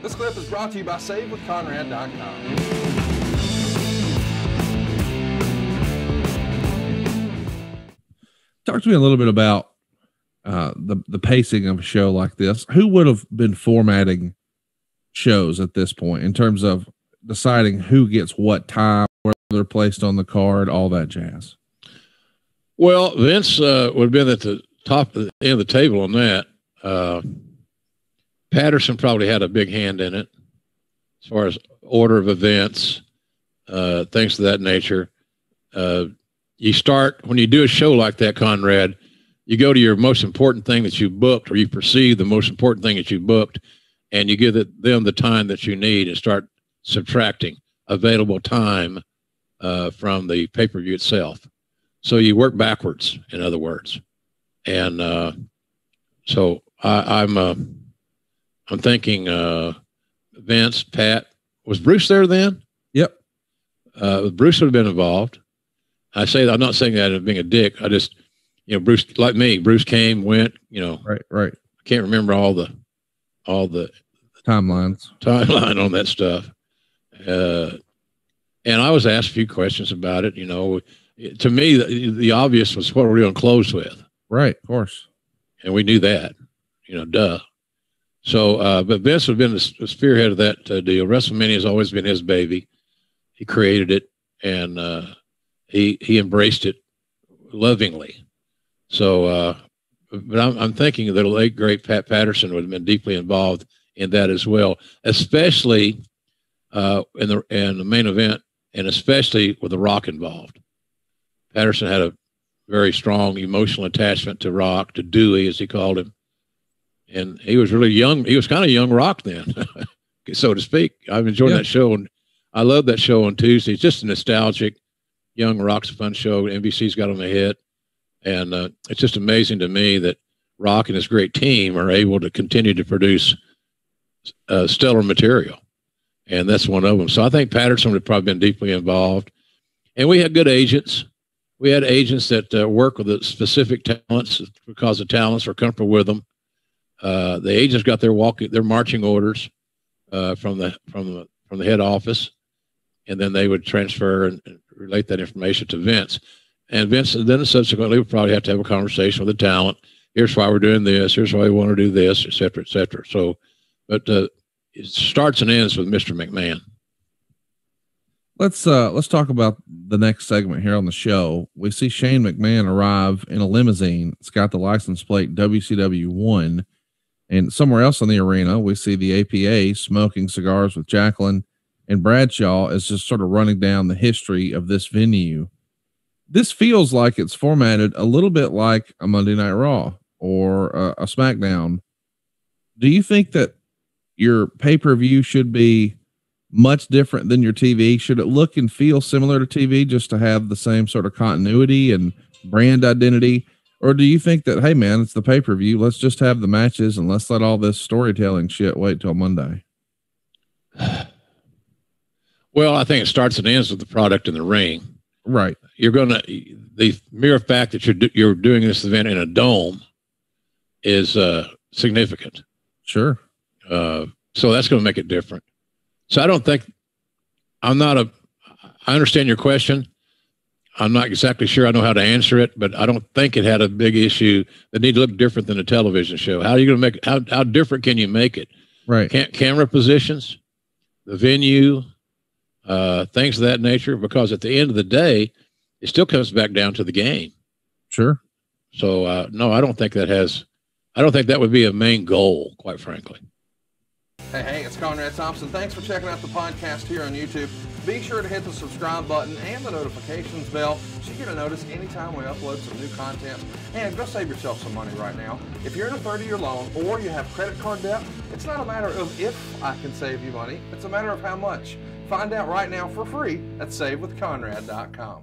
This clip is brought to you by SaveWithConrad.com. Talk to me a little bit about the pacing of a show like this. Who would have been formatting shows at this point in terms of deciding who gets what time, where they're placed on the card, all that jazz? Well, Vince would have been at the top of the end of the table on that. Patterson probably had a big hand in it as far as order of events, things of that nature. You start, when you do a show like that, Conrad, you go to your most important thing that you booked, or you perceive the most important thing that you booked, and you give them the time that you need and start subtracting available time from the pay-per-view itself. So you work backwards, in other words. And so I'm thinking Vince, Pat. Was Bruce there then? Yep. Bruce would have been involved. I say that, I'm not saying that as being a dick. I just, Bruce, like me, Bruce came, went, Right. I can't remember all the timeline on that stuff. And I was asked a few questions about it. To me, the obvious was, what are we going to close with? Right. Of course. And we knew that, duh. So, but Vince would have been the spearhead of that deal. WrestleMania has always been his baby. He created it, and he embraced it lovingly. So, but I'm thinking that the late great Pat Patterson would have been deeply involved in that as well, especially in the main event, and especially with The Rock involved. Patterson had a very strong emotional attachment to Rock, to Dewey, as he called him. And he was really young. He was kind of young Rock then, so to speak. I've enjoyed that show, and I love that show on Tuesday. It's just a nostalgic, young Rock's a fun show. NBC's got on the hit. And it's just amazing to me that Rock and his great team are able to continue to produce stellar material. And that's one of them. So I think Patterson would have probably been deeply involved. And we had good agents. We had agents that work with the specific talents because the talents are comfortable with them. The agents got their marching orders from the head office, and then they would transfer and relate that information to Vince. And Vince then subsequently would probably have to have a conversation with the talent. Here's why we're doing this. Here's why we want to do this, et cetera, et cetera. So, but it starts and ends with Mr. McMahon. Let's talk about the next segment here on the show. We see Shane McMahon arrive in a limousine. It's got the license plate WCW1. And somewhere else in the arena, we see the APA smoking cigars with Jacqueline, and Bradshaw is just sort of running down the history of this venue. This feels like it's formatted a little bit like a Monday Night Raw or a SmackDown. Do you think that your pay-per-view should be much different than your TV? Should it look and feel similar to TV just to have the same sort of continuity and brand identity? Or do you think that, hey man, it's the pay-per-view, let's just have the matches and let's let all this storytelling shit wait till Monday? Well, I think it starts and ends with the product in the ring. Right. The mere fact that you're doing this event in a dome is significant. Sure. So that's going to make it different. So I don't think, I understand your question. I'm not exactly sure I know how to answer it, but I don't think it had a big issue that need to look different than a television show. How are you going to make it? How different can you make it? Right. Camera positions, the venue, things of that nature, because at the end of the day, it still comes back down to the game. Sure. So, no, I don't think that would be a main goal, quite frankly. Hey, it's Conrad Thompson. Thanks for checking out the podcast here on YouTube. Be sure to hit the subscribe button and the notifications bell so you get a notice anytime we upload some new content. And go save yourself some money right now. If you're in a 30-year loan or you have credit card debt, it's not a matter of if I can save you money. It's a matter of how much. Find out right now for free at SaveWithConrad.com.